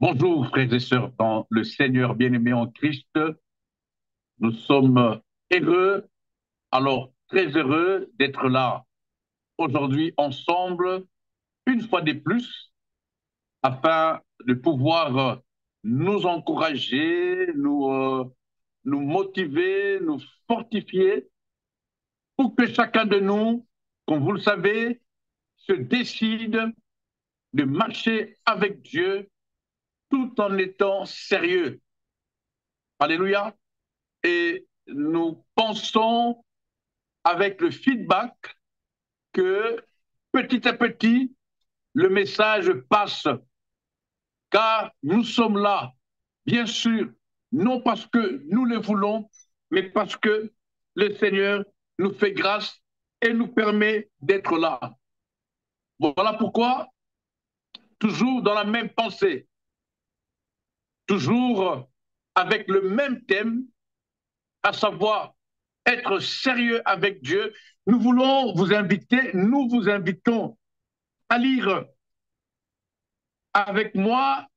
Bonjour frères et sœurs dans le Seigneur bien-aimé en Christ. Nous sommes heureux, alors très heureux d'être là aujourd'hui ensemble, une fois de plus, afin de pouvoir nous encourager, nous motiver, nous fortifier pour que chacun de nous, comme vous le savez, se décide de marcher avec Dieu tout en étant sérieux. Alléluia. Et nous pensons avec le feedback que petit à petit, le message passe, car nous sommes là, bien sûr, non parce que nous le voulons, mais parce que le Seigneur nous fait grâce et nous permet d'être là. Voilà pourquoi, toujours dans la même pensée, toujours avec le même thème, à savoir être sérieux avec Dieu, nous vous invitons à lire avec moi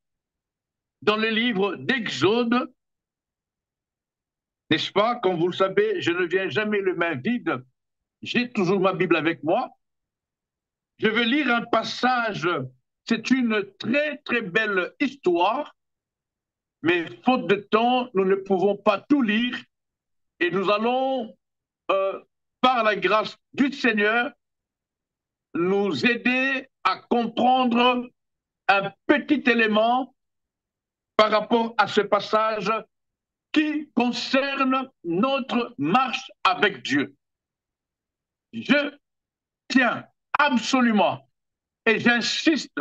dans le livre d'Exode, n'est-ce pas? Comme vous le savez, je ne viens jamais les mains vides. J'ai toujours ma Bible avec moi. Je vais lire un passage. C'est une très, très belle histoire, mais faute de temps, nous ne pouvons pas tout lire et nous allons, par la grâce du Seigneur, nous aider à comprendre un petit élément par rapport à ce passage qui concerne notre marche avec Dieu. Je tiens absolument et j'insiste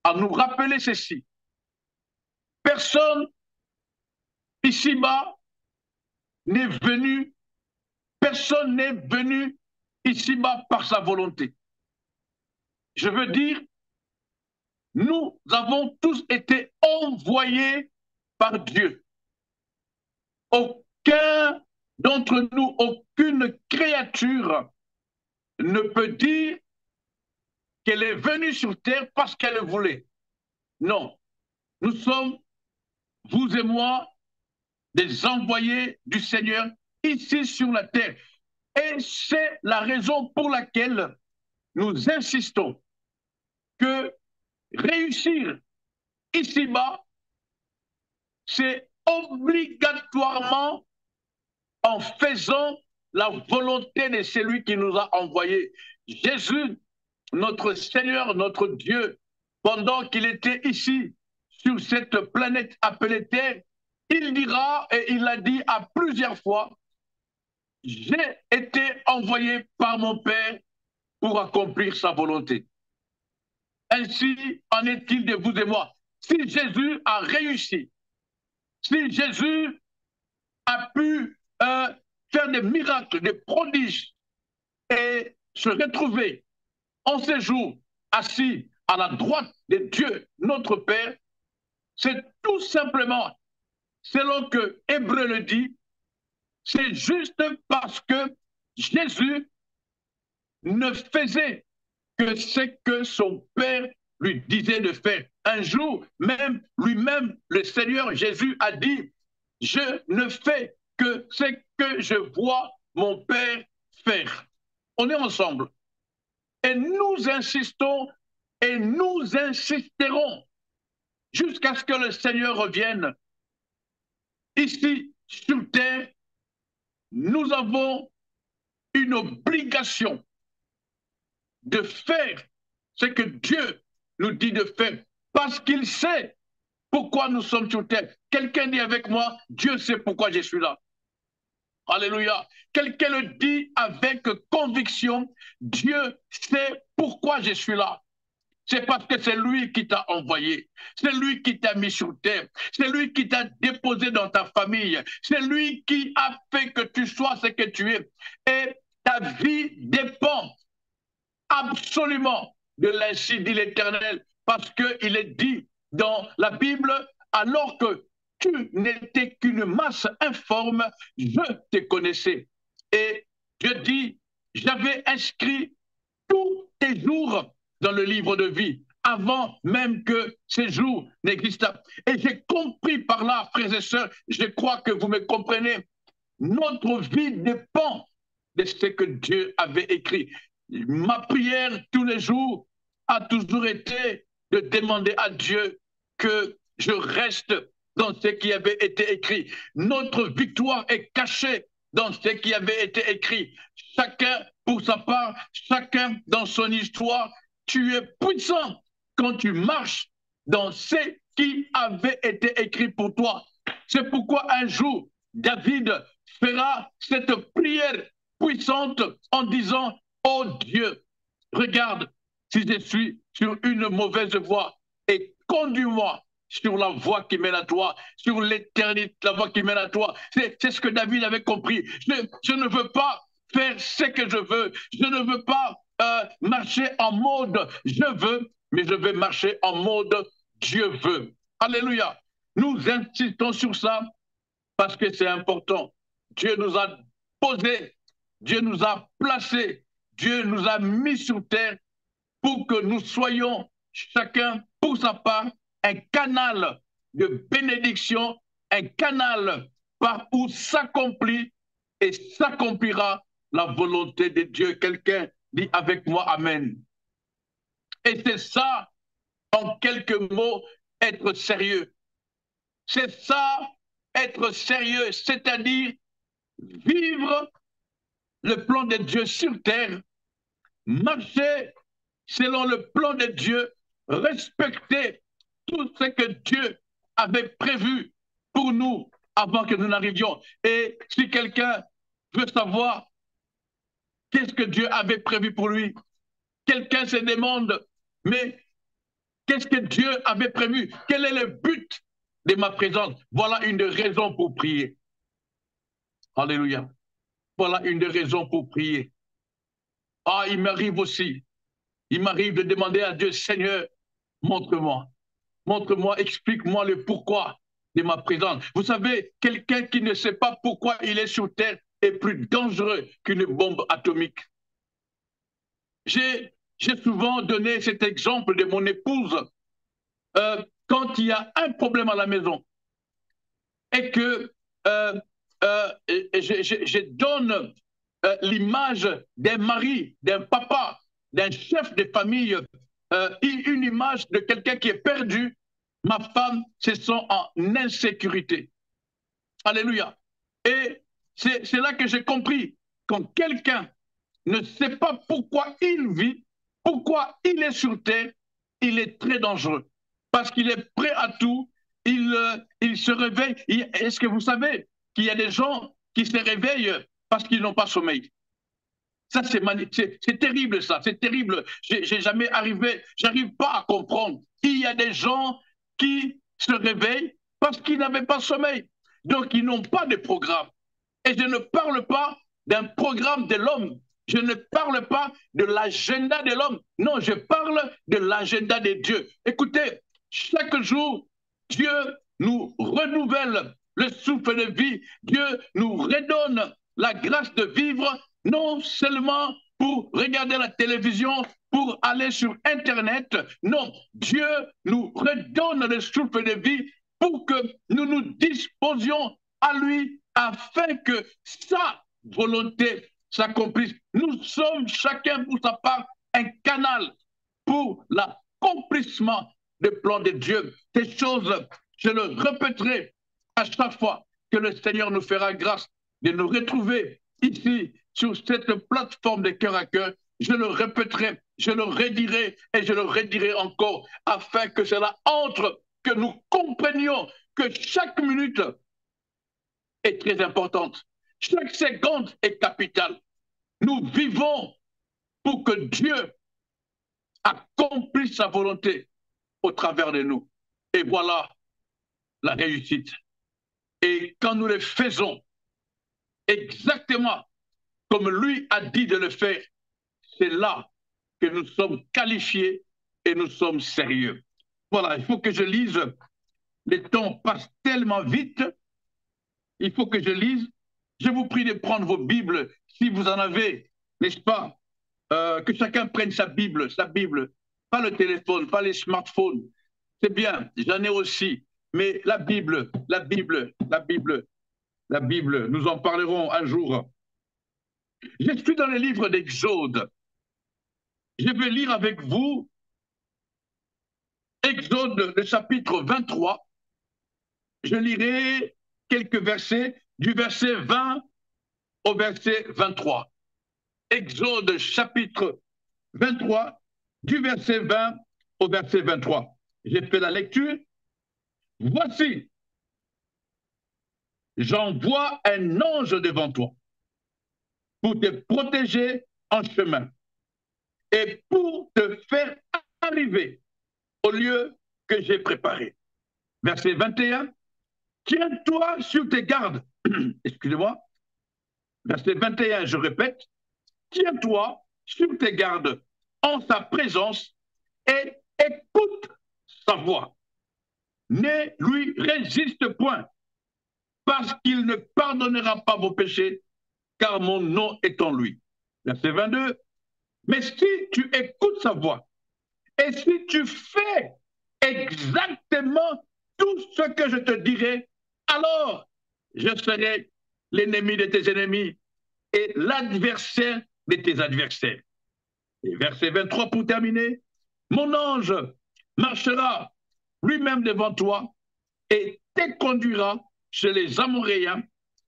à nous rappeler ceci. Personne ici-bas n'est venu, personne n'est venu ici-bas par sa volonté. Je veux dire, nous avons tous été envoyés par Dieu. Aucun d'entre nous, aucune créature ne peut dire qu'elle est venue sur terre parce qu'elle le voulait. Non, nous sommes, vous et moi, des envoyés du Seigneur ici sur la terre. Et c'est la raison pour laquelle nous insistons que réussir ici-bas, c'est obligatoirement en faisant la volonté de celui qui nous a envoyés. Jésus, notre Seigneur, notre Dieu, pendant qu'il était ici, sur cette planète appelée Terre, il dira, et il l'a dit à plusieurs fois, j'ai été envoyé par mon Père pour accomplir sa volonté. Ainsi en est-il de vous et moi. Si Jésus a réussi, si Jésus a pu faire des miracles, des prodiges et se retrouver en ces jours assis à la droite de Dieu, notre Père, c'est tout simplement, selon que Hébreu le dit, c'est juste parce que Jésus ne faisait que ce que son Père lui disait de faire. Un jour, même lui-même, le Seigneur Jésus a dit, je ne fais que ce que je vois mon Père faire. On est ensemble. Et nous insistons et nous insisterons jusqu'à ce que le Seigneur revienne. Ici, sur terre, nous avons une obligation de faire ce que Dieu nous dit de faire, parce qu'il sait pourquoi nous sommes sur terre. Quelqu'un dit avec moi, Dieu sait pourquoi je suis là. Alléluia. Quelqu'un le dit avec conviction, Dieu sait pourquoi je suis là. C'est parce que c'est lui qui t'a envoyé. C'est lui qui t'a mis sur terre. C'est lui qui t'a déposé dans ta famille. C'est lui qui a fait que tu sois ce que tu es. Et ta vie dépend absolument de l'ainsi dit l'Éternel. Parce qu'il est dit dans la Bible, alors que tu n'étais qu'une masse informe, je te connaissais. Et Dieu dit, j'avais inscrit tous tes jours dans le livre de vie. avant même que ces jours n'existent. Et j'ai compris par là, frères et sœurs, je crois que vous me comprenez, notre vie dépend de ce que Dieu avait écrit. Ma prière tous les jours a toujours été de demander à Dieu que je reste dans ce qui avait été écrit. Notre victoire est cachée dans ce qui avait été écrit. Chacun pour sa part, chacun dans son histoire. Tu es puissant quand tu marches dans ce qui avait été écrit pour toi. C'est pourquoi un jour, David fera cette prière puissante en disant, oh Dieu, regarde si je suis sur une mauvaise voie et conduis-moi sur la voie qui mène à toi, sur l'éternité, la voie qui mène à toi. C'est ce que David avait compris. Je ne veux pas faire ce que je veux. Je ne veux pas marcher en mode je veux, mais je vais marcher en mode Dieu veut. Alléluia. Nous insistons sur ça parce que c'est important. Dieu nous a posés, Dieu nous a placés, Dieu nous a mis sur terre pour que nous soyons chacun pour sa part un canal de bénédiction, un canal par où s'accomplit et s'accomplira la volonté de Dieu. Quelqu'un dit avec moi Amen. Et c'est ça, en quelques mots, être sérieux. C'est ça, être sérieux, c'est-à-dire vivre le plan de Dieu sur terre, marcher selon le plan de Dieu, respecter tout ce que Dieu avait prévu pour nous avant que nous n'arrivions. Et si quelqu'un veut savoir qu'est-ce que Dieu avait prévu pour lui, quelqu'un se demande, mais qu'est-ce que Dieu avait prévu? Quel est le but de ma présence? Voilà une des raisons pour prier. Alléluia. Voilà une des raisons pour prier. Ah, il m'arrive aussi. Il m'arrive de demander à Dieu, Seigneur, montre-moi. Montre-moi, explique-moi le pourquoi de ma présence. Vous savez, quelqu'un qui ne sait pas pourquoi il est sur Terre est plus dangereux qu'une bombe atomique. J'ai souvent donné cet exemple de mon épouse quand il y a un problème à la maison et que je donne l'image d'un mari, d'un papa, d'un chef de famille, une image de quelqu'un qui est perdu. Ma femme se sent en insécurité. Alléluia. Et c'est là que j'ai compris, quand quelqu'un ne sait pas pourquoi il vit, pourquoi il est sur terre, il est très dangereux. Parce qu'il est prêt à tout, il se réveille. Est-ce que vous savez qu'il y a des gens qui se réveillent parce qu'ils n'ont pas sommeil? Ça, c'est terrible, ça, c'est terrible. J'ai jamais arrivé, j'arrive pas à comprendre. Il y a des gens qui se réveillent parce qu'ils n'avaient pas sommeil. Donc, ils n'ont pas de programme. Et je ne parle pas d'un programme de l'homme. Je ne parle pas de l'agenda de l'homme. Non, je parle de l'agenda de Dieu. Écoutez, chaque jour, Dieu nous renouvelle le souffle de vie. Dieu nous redonne la grâce de vivre, non seulement pour regarder la télévision, pour aller sur Internet. Non, Dieu nous redonne le souffle de vie pour que nous nous disposions à lui afin que sa volonté s'accomplisse. Nous sommes chacun pour sa part un canal pour l'accomplissement des plans de Dieu. Ces choses, je le répéterai à chaque fois que le Seigneur nous fera grâce de nous retrouver ici sur cette plateforme de cœur à cœur. Je le répéterai, je le redirai et je le redirai encore afin que cela entre, que nous comprenions que chaque minute est très importante. Chaque seconde est capitale. Nous vivons pour que Dieu accomplisse sa volonté au travers de nous. Et voilà la réussite. Et quand nous le faisons exactement comme lui a dit de le faire, c'est là que nous sommes qualifiés et nous sommes sérieux. Voilà, il faut que je lise. Le temps passe tellement vite. Il faut que je lise. Je vous prie de prendre vos Bibles, si vous en avez, n'est-ce pas? Que chacun prenne sa Bible, pas le téléphone, pas les smartphones. C'est bien, j'en ai aussi. Mais la Bible, nous en parlerons un jour. Je suis dans le livre d'Exode. Je vais lire avec vous Exode, le chapitre 23. Je lirai quelques versets, du verset 20 au verset 23. Exode, chapitre 23, du verset 20 au verset 23. J'ai fait la lecture. Voici, j'envoie un ange devant toi pour te protéger en chemin et pour te faire arriver au lieu que j'ai préparé. Verset 21, tiens-toi sur tes gardes. Excusez-moi. Verset 21, je répète, tiens-toi sur tes gardes en sa présence et écoute sa voix. Ne lui résiste point, parce qu'il ne pardonnera pas vos péchés, car mon nom est en lui. Verset 22, mais si tu écoutes sa voix, et si tu fais exactement tout ce que je te dirai, alors je serai l'ennemi de tes ennemis et l'adversaire de tes adversaires. Et verset 23 pour terminer, mon ange marchera lui-même devant toi et te conduira chez les Amoréens,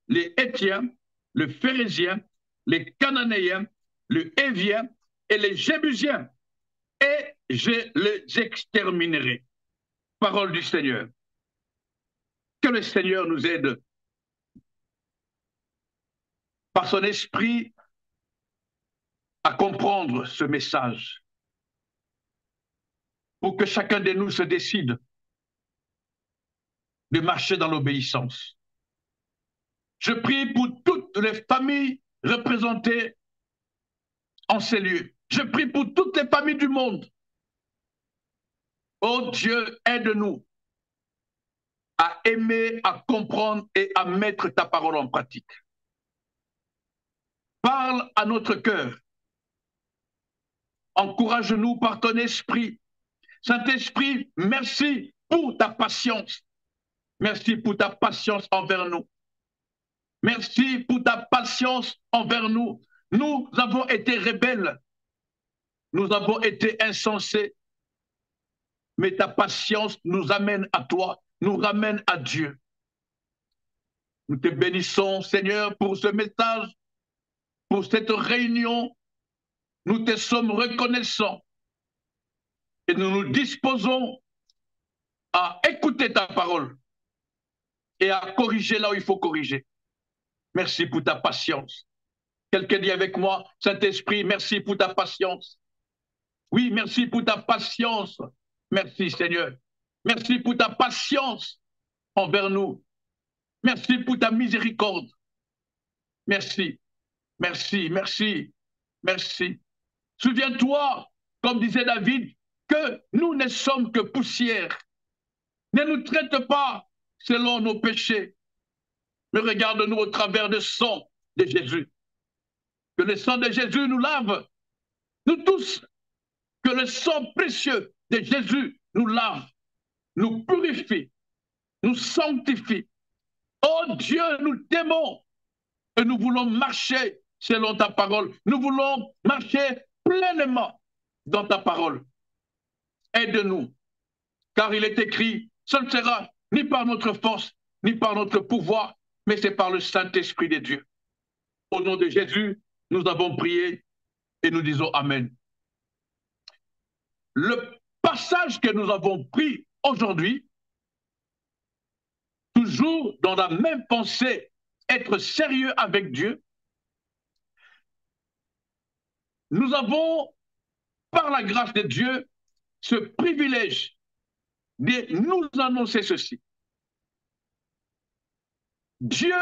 les Hétiens, les Phérésiens, les Cananéens, les Héviens et les Jébusiens, et je les exterminerai. Parole du Seigneur. Que le Seigneur nous aide par son esprit à comprendre ce message, pour que chacun de nous se décide de marcher dans l'obéissance. Je prie pour toutes les familles représentées en ces lieux. Je prie pour toutes les familles du monde. Oh Dieu, aide-nous à aimer, à comprendre et à mettre ta parole en pratique. Parle à notre cœur. Encourage-nous par ton esprit. Saint-Esprit, merci pour ta patience. Merci pour ta patience envers nous. Merci pour ta patience envers nous. Nous avons été rebelles. Nous avons été insensés. Mais ta patience nous amène à toi, nous ramène à Dieu. Nous te bénissons, Seigneur, pour ce message, pour cette réunion. Nous te sommes reconnaissants et nous nous disposons à écouter ta parole et à corriger là où il faut corriger. Merci pour ta patience. Quelqu'un dit avec moi, Saint-Esprit, merci pour ta patience. Oui, merci pour ta patience. Merci, Seigneur. Merci pour ta patience envers nous. Merci pour ta miséricorde. Merci, merci, merci, merci. Souviens-toi, comme disait David, que nous ne sommes que poussière. Ne nous traite pas selon nos péchés, mais regarde-nous au travers du sang de Jésus. Que le sang de Jésus nous lave, nous tous. Que le sang précieux de Jésus nous lave, nous purifie, nous sanctifie. Oh Dieu, nous t'aimons et nous voulons marcher selon ta parole. Nous voulons marcher pleinement dans ta parole. Aide-nous, car il est écrit, ce ne sera ni par notre force, ni par notre pouvoir, mais c'est par le Saint-Esprit de Dieu. Au nom de Jésus, nous avons prié et nous disons Amen. Le passage que nous avons pris aujourd'hui, toujours dans la même pensée, être sérieux avec Dieu, nous avons, par la grâce de Dieu, ce privilège de nous annoncer ceci. Dieu,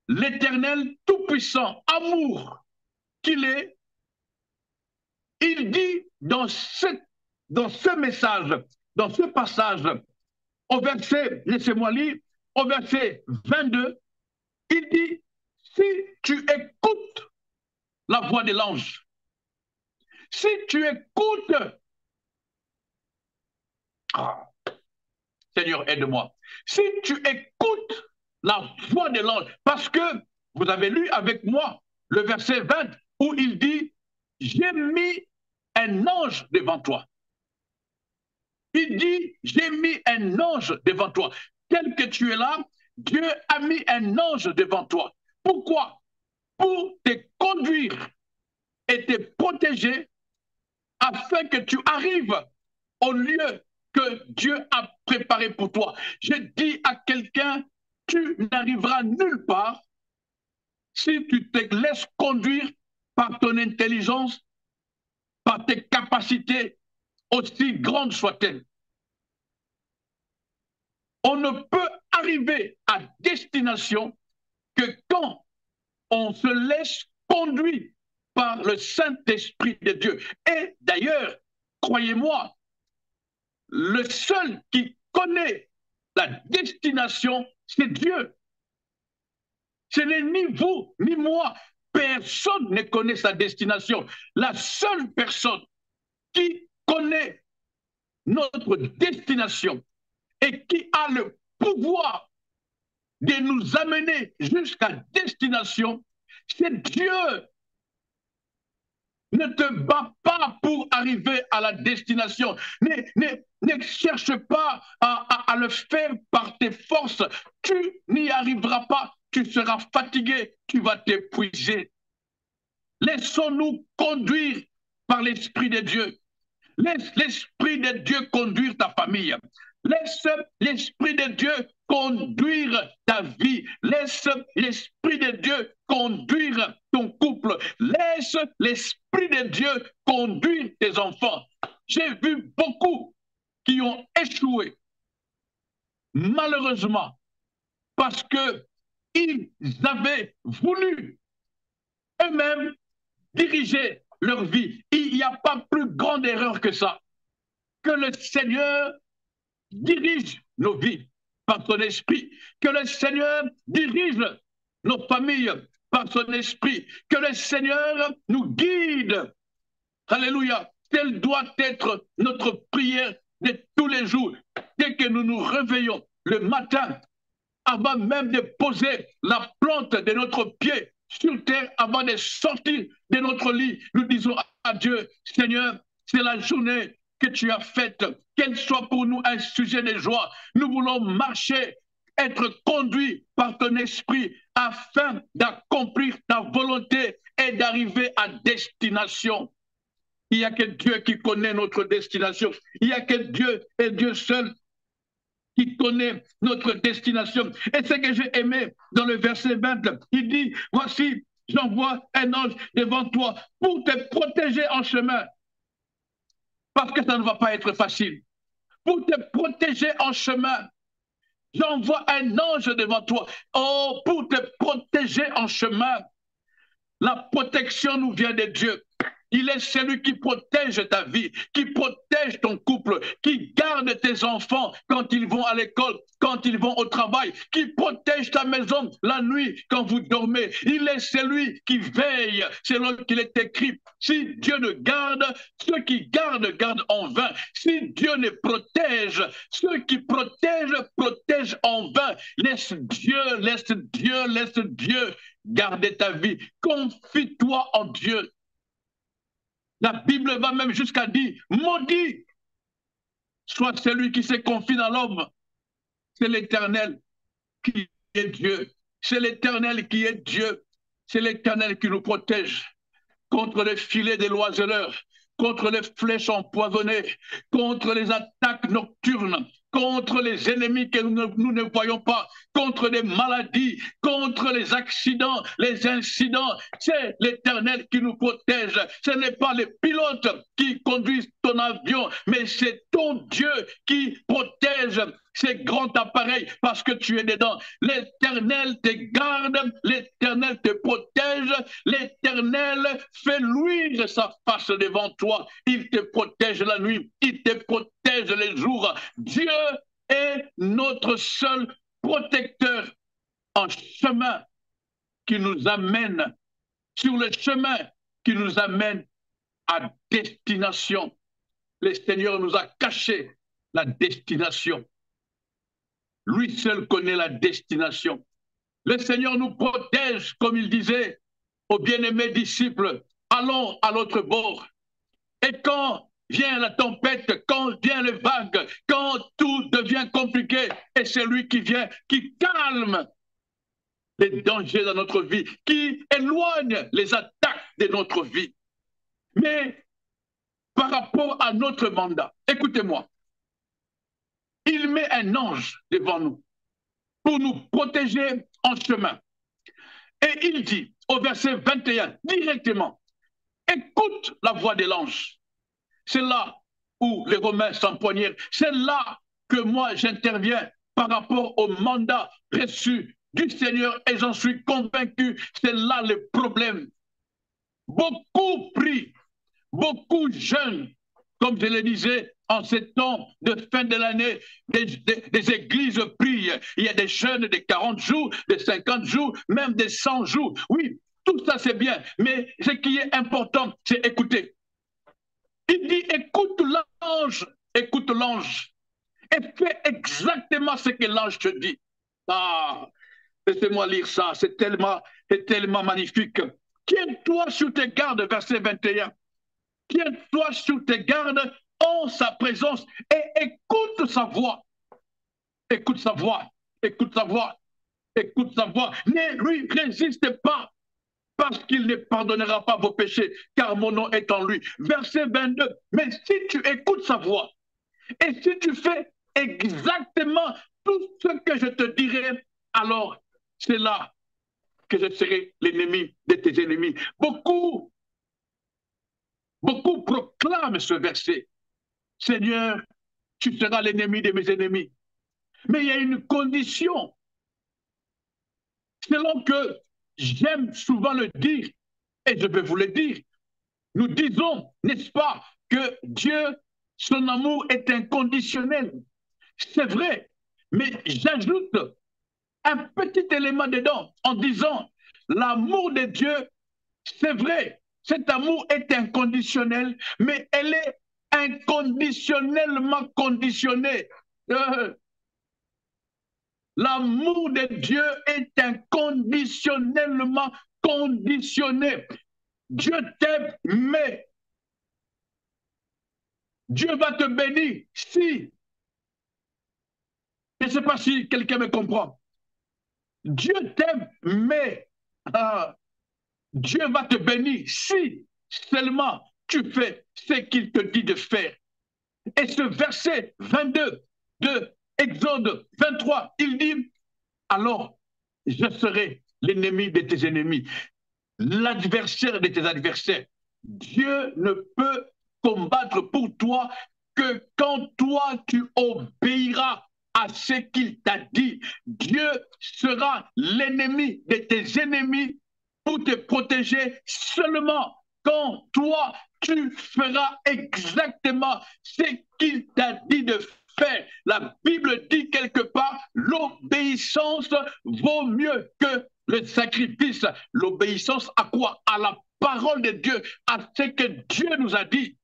l'Éternel Tout-Puissant, amour qu'il est, il dit dans ce message, dans ce passage, au verset, laissez-moi lire, au verset 22, il dit, si tu écoutes la voix de l'ange, Si tu écoutes, ah, Seigneur, aide-moi. Si tu écoutes la voix de l'ange, parce que vous avez lu avec moi le verset 20 où il dit, j'ai mis un ange devant toi. Il dit, j'ai mis un ange devant toi. Tel que tu es là, Dieu a mis un ange devant toi. Pourquoi? Pour te conduire et te protéger afin que tu arrives au lieu que Dieu a préparé pour toi. Je dis à quelqu'un, tu n'arriveras nulle part si tu te laisses conduire par ton intelligence, par tes capacités, aussi grandes soient-elles. On ne peut arriver à destination que quand on se laisse conduire par le Saint-Esprit de Dieu. Et d'ailleurs, croyez-moi, le seul qui connaît la destination, c'est Dieu. Ce n'est ni vous, ni moi. Personne ne connaît sa destination. La seule personne qui connaît notre destination et qui a le pouvoir de nous amener jusqu'à destination, c'est Dieu. Ne te bats pas pour arriver à la destination. Ne cherche pas à le faire par tes forces. Tu n'y arriveras pas. Tu seras fatigué. Tu vas t'épuiser. Laissons-nous conduire par l'Esprit de Dieu. Laisse l'Esprit de Dieu conduire ta famille. Laisse l'Esprit de Dieu conduire ta vie. Laisse l'Esprit de Dieu conduire ton couple. Laisse l'Esprit de Dieu conduire tes enfants. J'ai vu beaucoup qui ont échoué, malheureusement, parce qu'ils avaient voulu eux-mêmes diriger leur vie. Il n'y a pas plus grande erreur que ça. Que le Seigneur dirige nos vies par son esprit. Que le Seigneur dirige nos familles par son esprit. Que le Seigneur nous guide. Alléluia. Telle doit être notre prière de tous les jours. Dès que nous nous réveillons le matin, avant même de poser la plante de notre pied sur terre, avant de sortir de notre lit, nous disons à Dieu, Seigneur, c'est la journée que tu as faite, qu'elle soit pour nous un sujet de joie. Nous voulons marcher, être conduits par ton esprit afin d'accomplir ta volonté et d'arriver à destination. Il n'y a que Dieu qui connaît notre destination. Il n'y a que Dieu et Dieu seul qui connaît notre destination. Et ce que j'ai aimé dans le verset 20, il dit, voici, j'envoie un ange devant toi pour te protéger en chemin. Parce que ça ne va pas être facile. Pour te protéger en chemin, j'envoie un ange devant toi. Oh, pour te protéger en chemin. La protection nous vient de Dieu. Il est celui qui protège ta vie, qui protège ton couple, qui garde tes enfants quand ils vont à l'école, quand ils vont au travail, qui protège ta maison la nuit quand vous dormez. Il est celui qui veille, selon qu'il est écrit. Si Dieu ne garde, ceux qui gardent, gardent en vain. Si Dieu ne protège, ceux qui protègent en vain. Laisse Dieu, laisse Dieu, laisse Dieu garder ta vie. Confie-toi en Dieu. La Bible va même jusqu'à dire, maudit soit celui qui se confie dans l'homme. C'est l'Éternel qui est Dieu. C'est l'Éternel qui est Dieu. C'est l'Éternel qui nous protège contre les filets des oiseleurs, contre les flèches empoisonnées, contre les attaques nocturnes, contre les ennemis que nous ne voyons pas, contre les maladies, contre les accidents, les incidents. C'est l'Éternel qui nous protège. Ce n'est pas les pilotes qui conduisent ton avion, mais c'est ton Dieu qui protège ces grands appareils parce que tu es dedans. L'Éternel te garde, l'Éternel te protège, l'Éternel fait luire sa face devant toi. Il te protège la nuit, il te protège les jours. Dieu est notre seul protecteur en chemin qui nous amène, sur le chemin qui nous amène à destination. Le Seigneur nous a caché la destination. Lui seul connaît la destination. Le Seigneur nous protège, comme il disait aux bien-aimés disciples, allons à l'autre bord. Et quand vient la tempête, quand vient les vagues, quand tout devient compliqué, et c'est lui qui vient, qui calme les dangers dans notre vie, qui éloigne les attaques de notre vie. Mais par rapport à notre mandat, écoutez-moi, il met un ange devant nous pour nous protéger en chemin. Et il dit au verset 21 directement, écoute la voix de l'ange. C'est là où les Romains s'empoignèrent. C'est là que moi j'interviens par rapport au mandat reçu du Seigneur et j'en suis convaincu, c'est là le problème. Beaucoup prient, beaucoup jeûnent, comme je le disais, en ces temps de fin de l'année, des églises prient. Il y a des jeûnes de 40 jours, de 50 jours, même de 100 jours. Oui, tout ça c'est bien, mais ce qui est important, c'est écouter. Il dit, écoute l'ange, et fais exactement ce que l'ange te dit. Ah, laissez-moi lire ça, c'est tellement magnifique. Tiens-toi sur tes gardes, verset 21. Tiens-toi sur tes gardes en sa présence et écoute sa voix. Écoute sa voix, écoute sa voix, écoute sa voix. Ne lui résiste pas parce qu'il ne pardonnera pas vos péchés, car mon nom est en lui. Verset 22. Mais si tu écoutes sa voix et si tu fais exactement tout ce que je te dirai, alors c'est là que je serai l'ennemi de tes ennemis. Beaucoup proclament ce verset. Seigneur, tu seras l'ennemi de mes ennemis. Mais il y a une condition. Selon que j'aime souvent le dire, et je vais vous le dire, nous disons, n'est-ce pas, que Dieu, son amour est inconditionnel. C'est vrai, mais j'ajoute un petit élément dedans en disant, l'amour de Dieu, c'est vrai, cet amour est inconditionnel, mais elle est inconditionnellement conditionnée. L'amour de Dieu est inconditionnellement conditionné. Dieu t'aime, mais Dieu va te bénir si, je ne sais pas si quelqu'un me comprend, Dieu t'aime, mais Dieu va te bénir si seulement tu fais ce qu'il te dit de faire. Et ce verset 22 de Exode 23, il dit, alors je serai l'ennemi de tes ennemis, l'adversaire de tes adversaires. Dieu ne peut combattre pour toi que quand toi tu obéiras à ce qu'il t'a dit. Dieu sera l'ennemi de tes ennemis pour te protéger seulement quand toi tu feras exactement ce qu'il t'a dit de faire. La Bible dit quelque part, l'obéissance vaut mieux que le sacrifice. L'obéissance à quoi? À la parole de Dieu, à ce que Dieu nous a dit.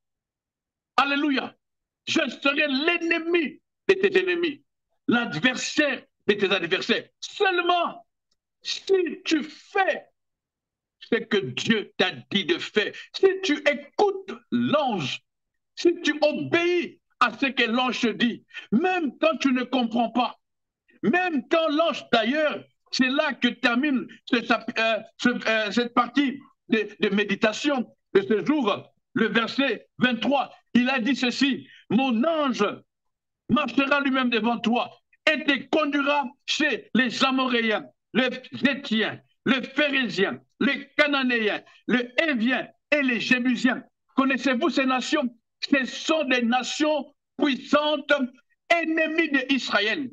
Alléluia. Je serai l'ennemi de tes ennemis, l'adversaire de tes adversaires. Seulement si tu fais ce que Dieu t'a dit de faire, si tu écoutes l'ange, si tu obéis à ce que l'ange te dit, même quand tu ne comprends pas, même quand l'ange d'ailleurs, c'est là que termine cette partie de méditation de ce jour, le verset 23, il a dit ceci, mon ange marchera lui-même devant toi et te conduira chez les Amoréens, les Héthiens, les Phérésiens, les Cananéens, les Héviens et les Jébusiens. Connaissez-vous ces nations? Ce sont des nations puissantes, ennemies d'Israël.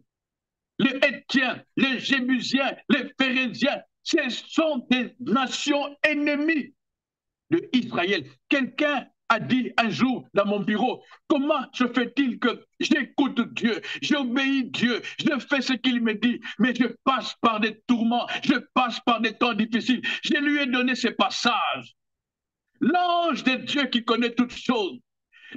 Les Héthiens, les Jébusiens, les Phérésiens, ce sont des nations ennemies d'Israël. Quelqu'un a dit un jour dans mon bureau, comment se fait-il que j'écoute Dieu, j'obéis Dieu, je fais ce qu'il me dit, mais je passe par des tourments, je passe par des temps difficiles. Je lui ai donné ces passages. L'ange de Dieu qui connaît toutes choses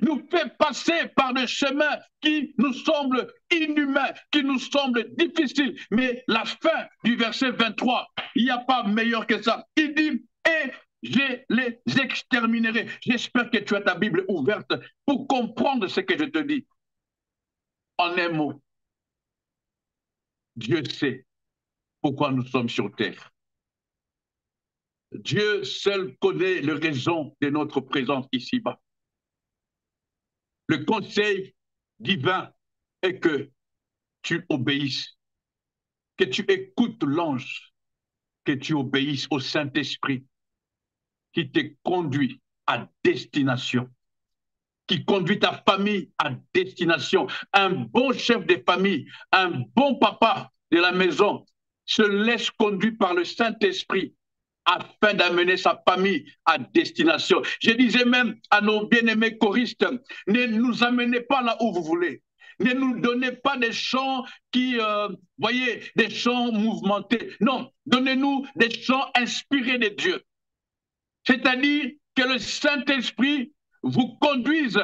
nous fait passer par des chemins qui nous semblent inhumains, qui nous semblent difficiles. Mais la fin du verset 23, il n'y a pas meilleur que ça. Il dit, et je les exterminerai. J'espère que tu as ta Bible ouverte pour comprendre ce que je te dis. En un mot, Dieu sait pourquoi nous sommes sur terre. Dieu seul connaît les raisons de notre présence ici-bas. Le conseil divin est que tu obéisses, que tu écoutes l'ange, que tu obéisses au Saint-Esprit qui te conduit à destination, qui conduit ta famille à destination. Un bon chef de famille, un bon papa de la maison se laisse conduire par le Saint-Esprit afin d'amener sa famille à destination. Je disais même à nos bien-aimés choristes, ne nous amenez pas là où vous voulez. Ne nous donnez pas des chants qui, voyez, des chants mouvementés. Non, donnez-nous des chants inspirés de Dieu. C'est-à-dire que le Saint-Esprit vous conduise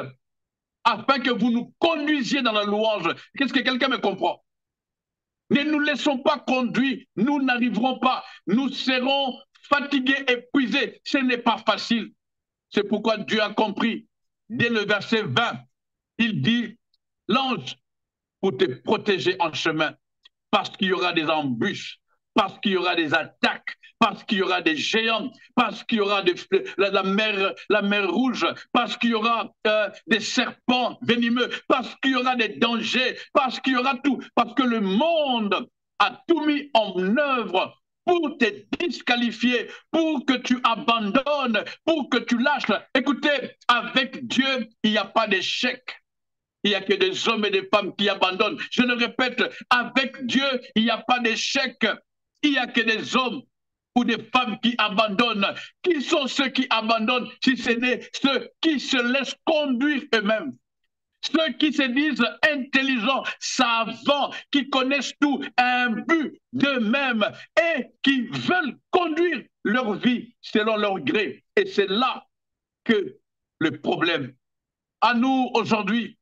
afin que vous nous conduisiez dans la louange. Qu'est-ce que quelqu'un me comprend? Ne nous laissons pas conduire, nous n'arriverons pas, nous serons fatigués, épuisés. Ce n'est pas facile. C'est pourquoi Dieu a compris. Dès le verset 20, il dit, l'ange pour te protéger en chemin, parce qu'il y aura des embûches, parce qu'il y aura des attaques, parce qu'il y aura des géants, parce qu'il y aura la mer rouge, parce qu'il y aura des serpents venimeux, parce qu'il y aura des dangers, parce qu'il y aura tout, parce que le monde a tout mis en œuvre pour te disqualifier, pour que tu abandonnes, pour que tu lâches. Écoutez, avec Dieu, il n'y a pas d'échec. Il n'y a que des hommes et des femmes qui abandonnent. Je le répète, avec Dieu, il n'y a pas d'échec. Il n'y a que des hommes ou des femmes qui abandonnent. Qui sont ceux qui abandonnent si ce n'est ceux qui se laissent conduire eux-mêmes? Ceux qui se disent intelligents, savants, qui connaissent tout, un but d'eux-mêmes et qui veulent conduire leur vie selon leur gré. Et c'est là que le problème. À nous aujourd'hui,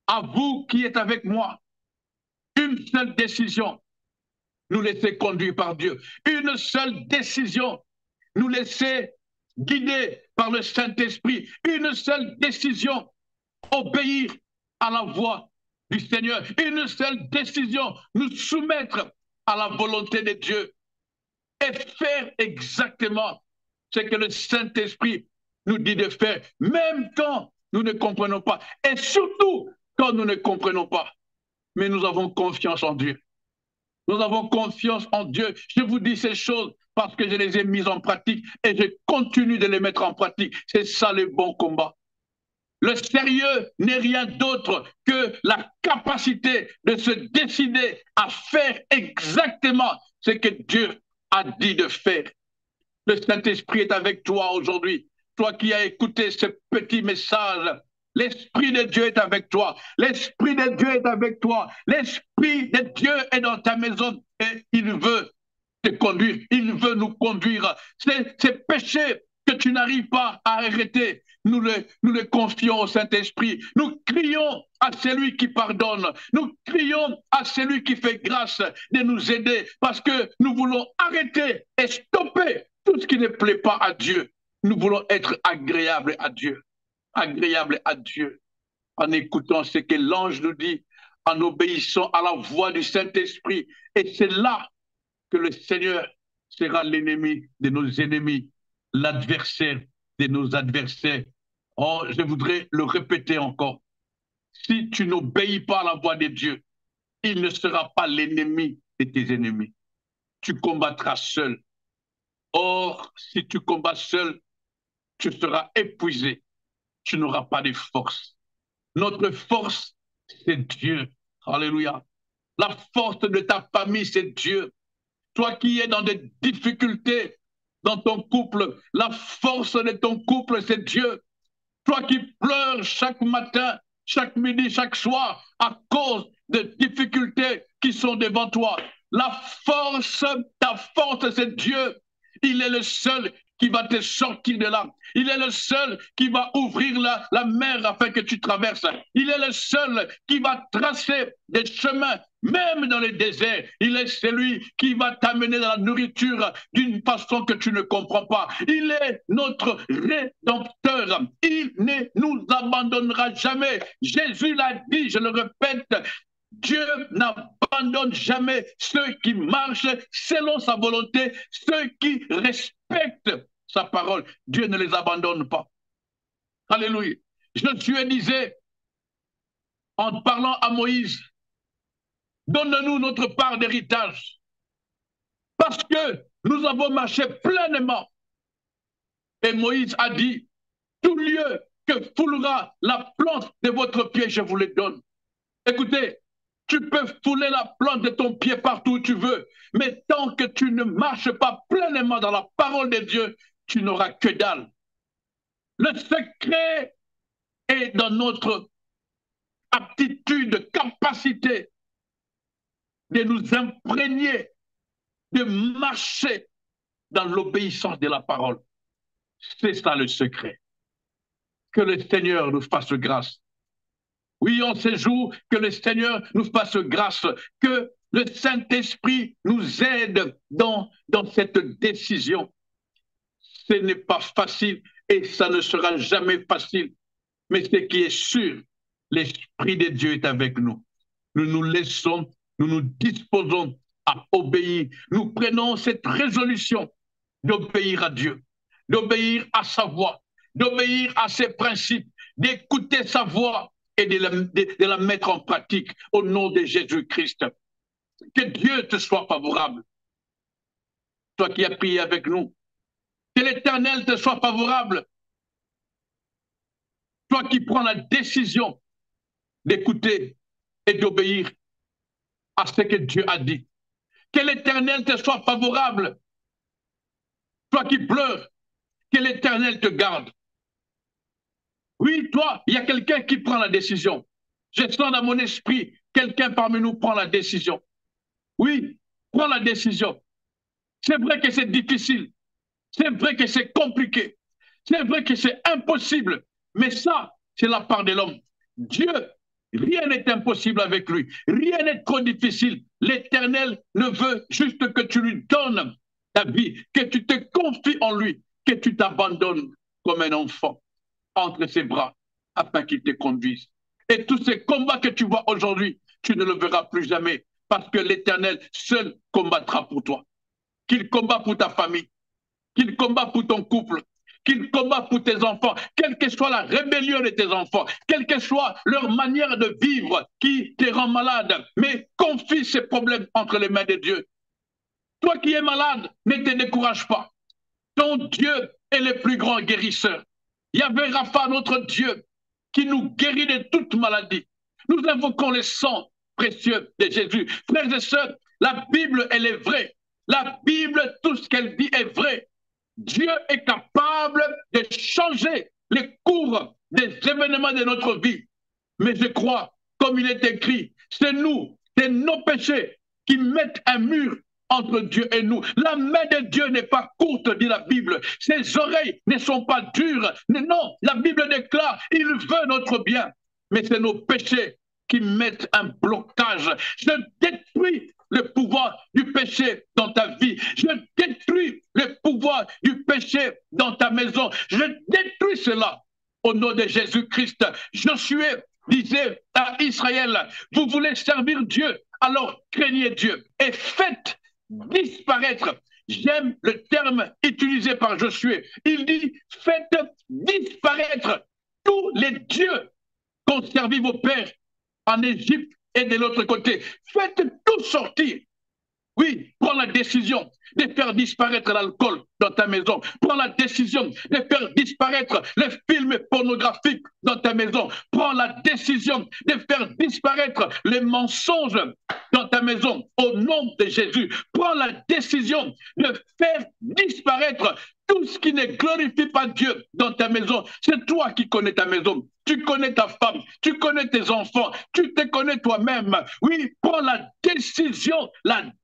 à vous qui êtes avec moi, une seule décision, nous laisser conduire par Dieu. Une seule décision, nous laisser guider par le Saint-Esprit. Une seule décision, obéir à la voix du Seigneur. Une seule décision, nous soumettre à la volonté de Dieu et faire exactement ce que le Saint-Esprit nous dit de faire, même quand nous ne comprenons pas. Et surtout, quand nous ne comprenons pas, mais nous avons confiance en Dieu. Nous avons confiance en Dieu. Je vous dis ces choses parce que je les ai mises en pratique et je continue de les mettre en pratique. C'est ça le bon combat. Le sérieux n'est rien d'autre que la capacité de se décider à faire exactement ce que Dieu a dit de faire. Le Saint-Esprit est avec toi aujourd'hui. Toi qui as écouté ce petit message, l'Esprit de Dieu est avec toi. L'Esprit de Dieu est avec toi. L'Esprit de Dieu est dans ta maison et il veut te conduire. Il veut nous conduire. Ces péchés que tu n'arrives pas à arrêter, nous les confions au Saint-Esprit. Nous crions à celui qui pardonne. Nous crions à celui qui fait grâce de nous aider parce que nous voulons arrêter et stopper tout ce qui ne plaît pas à Dieu. Nous voulons être agréables à Dieu. Agréables à Dieu. En écoutant ce que l'ange nous dit, en obéissant à la voix du Saint-Esprit. Et c'est là que le Seigneur sera l'ennemi de nos ennemis, l'adversaire de nos adversaires. Oh, je voudrais le répéter encore. Si tu n'obéis pas à la voix de Dieu, il ne sera pas l'ennemi de tes ennemis. Tu combattras seul. Or, si tu combats seul, tu seras épuisé. Tu n'auras pas de force. Notre force, c'est Dieu. Alléluia. La force de ta famille, c'est Dieu. Toi qui es dans des difficultés dans ton couple, la force de ton couple, c'est Dieu. Toi qui pleures chaque matin, chaque midi, chaque soir, à cause de difficultés qui sont devant toi, la force, ta force, c'est Dieu. Il est le seul qui va te sortir de là. Il est le seul qui va ouvrir la mer afin que tu traverses. Il est le seul qui va tracer des chemins, même dans les déserts. Il est celui qui va t'amener dans la nourriture d'une façon que tu ne comprends pas. Il est notre rédempteur. Il ne nous abandonnera jamais. Jésus l'a dit, je le répète, Dieu n'abandonne jamais ceux qui marchent selon sa volonté, ceux qui respectent sa parole. Dieu ne les abandonne pas. Alléluia. Josué disait, en parlant à Moïse, donne-nous notre part d'héritage, parce que nous avons marché pleinement. Et Moïse a dit, tout lieu que foulera la plante de votre pied, je vous le donne. Écoutez, tu peux fouler la plante de ton pied partout où tu veux, mais tant que tu ne marches pas pleinement dans la parole de Dieu, tu n'auras que dalle. Le secret est dans notre aptitude, capacité de nous imprégner, de marcher dans l'obéissance de la parole. C'est ça le secret. Que le Seigneur nous fasse grâce. Oui, en ces jours, que le Seigneur nous fasse grâce, que le Saint-Esprit nous aide dans cette décision. Ce n'est pas facile et ça ne sera jamais facile. Mais ce qui est sûr, l'Esprit de Dieu est avec nous. Nous nous laissons, nous nous disposons à obéir. Nous prenons cette résolution d'obéir à Dieu, d'obéir à sa voix, d'obéir à ses principes, d'écouter sa voix et de la mettre en pratique au nom de Jésus-Christ. Que Dieu te soit favorable. Toi qui as prié avec nous, que l'Éternel te soit favorable. Toi qui prends la décision d'écouter et d'obéir à ce que Dieu a dit. Que l'Éternel te soit favorable. Toi qui pleures, que l'Éternel te garde. Oui, toi, il y a quelqu'un qui prend la décision. Je sens dans mon esprit, quelqu'un parmi nous prend la décision. Oui, prends la décision. C'est vrai que c'est difficile. C'est vrai que c'est compliqué. C'est vrai que c'est impossible. Mais ça, c'est la part de l'homme. Dieu, rien n'est impossible avec lui. Rien n'est trop difficile. L'Éternel ne veut juste que tu lui donnes ta vie, que tu te confies en lui, que tu t'abandonnes comme un enfant entre ses bras afin qu'il te conduise. Et tous ces combats que tu vois aujourd'hui, tu ne le verras plus jamais parce que l'Éternel seul combattra pour toi. Qu'il combat pour ta famille, qu'il combat pour ton couple, qu'il combat pour tes enfants, quelle que soit la rébellion de tes enfants, quelle que soit leur manière de vivre qui te rend malade, mais confie ces problèmes entre les mains de Dieu. Toi qui es malade, ne te décourage pas. Ton Dieu est le plus grand guérisseur. Il y avait Rapha, notre Dieu, qui nous guérit de toute maladie. Nous invoquons le sang précieux de Jésus. Frères et sœurs, la Bible, elle est vraie. La Bible, tout ce qu'elle dit est vrai. Dieu est capable de changer les cours des événements de notre vie. Mais je crois, comme il est écrit, c'est nous, c'est nos péchés qui mettent un mur entre Dieu et nous. La main de Dieu n'est pas courte, dit la Bible. Ses oreilles ne sont pas dures. Non, la Bible déclare, il veut notre bien. Mais c'est nos péchés qui mettent un blocage. Je détruis le pouvoir du péché dans ta vie. Je détruis le pouvoir du péché dans ta maison. Je détruis cela au nom de Jésus-Christ. Josué disait à Israël, vous voulez servir Dieu, alors craignez Dieu et faites disparaître. J'aime le terme utilisé par Josué. Il dit, faites disparaître tous les dieux qu'ont servi vos pères en Égypte et de l'autre côté. Faites tout sortir. Oui, prends la décision de faire disparaître l'alcool dans ta maison. Prends la décision de faire disparaître les films pornographiques dans ta maison. Prends la décision de faire disparaître les mensonges dans ta maison au nom de Jésus. Prends la décision de faire disparaître tout ce qui ne glorifie pas Dieu dans ta maison. C'est toi qui connais ta maison. Tu connais ta femme, tu connais tes enfants, tu te connais toi-même. Oui, prends la décision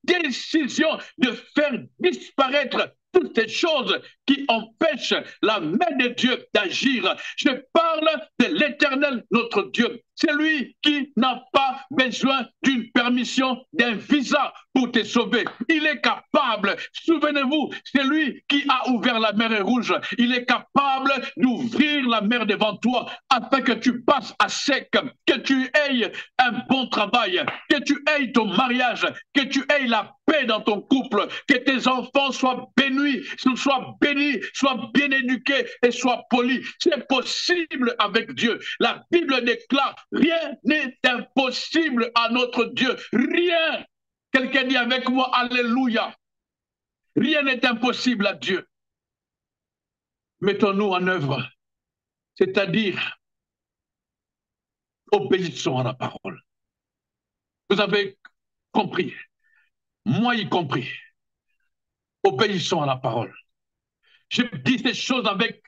de faire disparaître toutes ces choses qui empêche la main de Dieu d'agir. Je parle de l'Éternel, notre Dieu. C'est lui qui n'a pas besoin d'une permission, d'un visa pour te sauver. Il est capable, souvenez-vous, c'est lui qui a ouvert la mer Rouge. Il est capable d'ouvrir la mer devant toi afin que tu passes à sec, que tu aies un bon travail, que tu aies ton mariage, que tu aies la paix dans ton couple, que tes enfants soient bénis, soient bien éduqués et soient polis. C'est possible avec Dieu. La Bible déclare, rien n'est impossible à notre Dieu. Rien. Quelqu'un dit avec moi, Alléluia. Rien n'est impossible à Dieu. Mettons-nous en œuvre, c'est-à-dire obéissons à la parole. Vous avez compris, moi y compris, obéissons à la parole. Je dis ces choses avec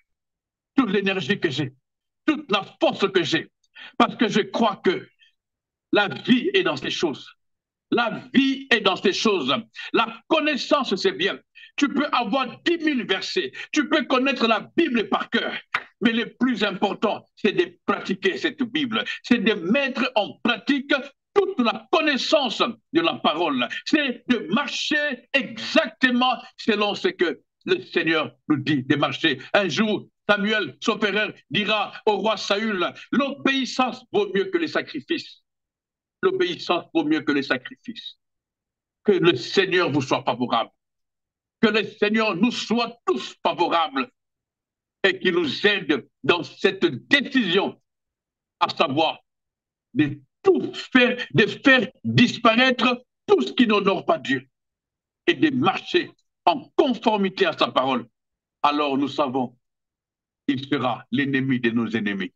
toute l'énergie que j'ai, toute la force que j'ai, parce que je crois que la vie est dans ces choses. La vie est dans ces choses. La connaissance, c'est bien. Tu peux avoir 10 000 versets, tu peux connaître la Bible par cœur, mais le plus important, c'est de pratiquer cette Bible, c'est de mettre en pratique toute la connaissance de la parole, c'est de marcher exactement selon ce que le Seigneur nous dit de marcher. Un jour, Samuel, son frère, dira au roi Saül, l'obéissance vaut mieux que les sacrifices. L'obéissance vaut mieux que les sacrifices. Que le Seigneur vous soit favorable. Que le Seigneur nous soit tous favorables et qu'il nous aide dans cette décision, à savoir de tout faire, de faire disparaître tout ce qui n'honore pas Dieu et de marcher en conformité à sa parole. Alors nous savons, il sera l'ennemi de nos ennemis.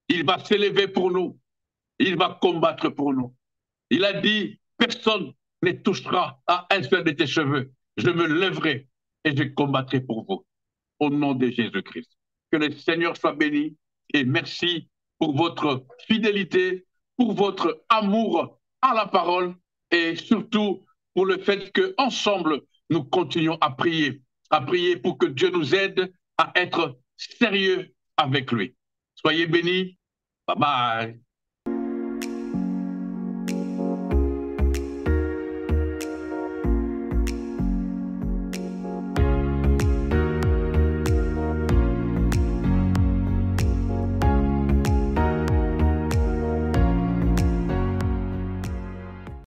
Il va s'élever pour nous. Il va combattre pour nous. Il a dit, personne ne touchera à un seul de tes cheveux. Je me lèverai et je combattrai pour vous. Au nom de Jésus-Christ. Que le Seigneur soit béni et merci pour votre fidélité, pour votre amour à la parole et surtout pour le fait qu'ensemble, nous continuons à prier pour que Dieu nous aide à être sérieux avec lui. Soyez bénis. Bye bye.